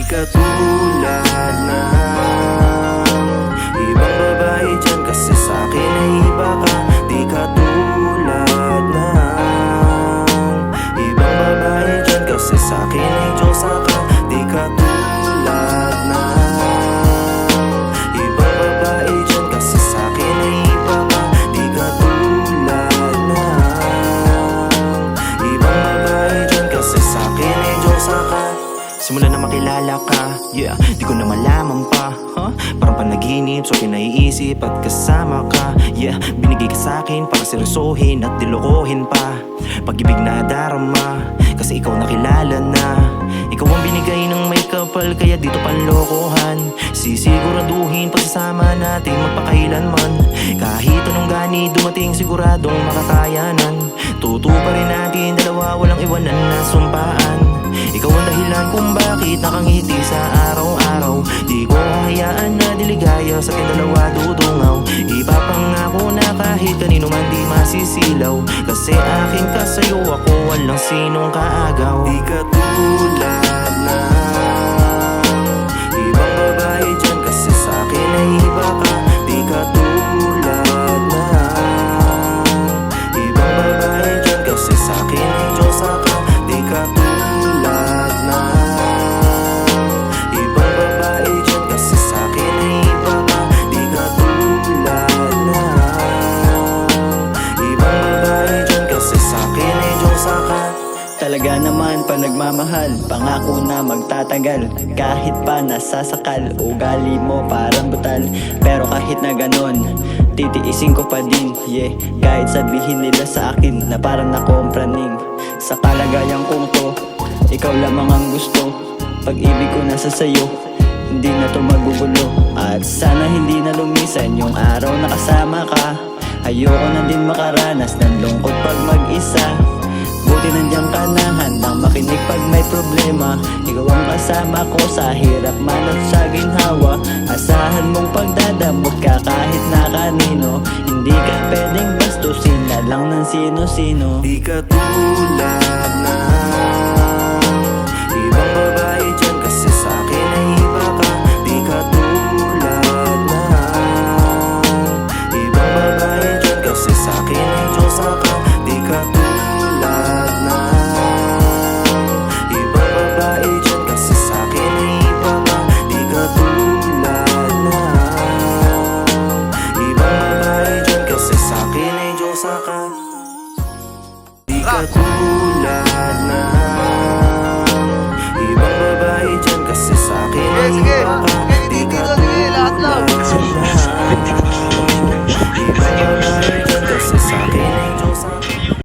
katulad ng ibang babae dyan, kasi sa'kin ay iba ka. Di katulad ng ibang babae dyan, kasi sa'kin ay Diyosa ka. Di katulad ng ibang babae dyan, kasi sa'kin ay iba ka. Di katulad ng ibang babae dyan, kasi sa'kin ay Diyosa ka. Simula na makilala ka, yeah, di ko na malaman pa, parang panaginip, so kinaiisip at kasama ka. Yeah, binigay ka sa'kin para seryosohin at dilokohin pa. Pag-ibig na darama, kasi ikaw nakilala na. Ikaw ang binigay ng may kapal, kaya dito panlokohan. Sisiguraduhin pagsasama natin magpakailanman. Kahit anong gani dumating, siguradong makakayanan. Tutuparin natin dalawa, walang iwanan na sumpaan. Ikaw ang dahilan kung bakit nakangiti sa araw-araw. Di ko hahayaan na diligaya sa ating dalawa dudungaw. Ipapangako na kahit kanino man di masisilaw, kasi akin ka sa'yo, ako walang sinong kaagaw. Di katulad na ibang babae dyan, kasi sa'kin ay iba ka. Di katulad na ibang babae dyan, kasi sa'kin ay Diyosa ka. Di katulad na ibang babae dyan, kasi sa'kin ay iba ka. Di katulad na ibang babae dyan, kasi sa'kin ay Diyosa ka. Talaga naman pa nagmamahal, pangako na magtatagal. Kahit pa nasasakal, ugali mo parang butal. Pero kahit na ganon, titiisin ko pa din, yeah. Kahit sabihin nila sa akin na parang nakompraning. Sa kalagayan kong to, ikaw lamang ang gusto. Pag-ibig ko nasa sayo, hindi na to magugulo. At sana hindi na lumisan yung araw na kasama ka. Ayoko na din makaranas ng lungkot pag mag-isa. Buti nandiyan ka na, handang makinig pag may problema. Ikaw ang kasama ko sa hirap man at sa ginhawa. Asahan mong pagdadamot ka kahit na kanino. Hindi ka pwedeng bastusin na lang ng sino-sino. Di katulad na ibang babae dyan, kasi sa'kin ay iba ka. Di katulad na ibang babae dyan, kasi sa'kin ay Diyosa ka. Di katulad na ibang babae dyan, kasi sa'kin ay iba ka. Di katulad na ibang babae dyan, kasi sa'kin ay Diyosa ka. Di katulad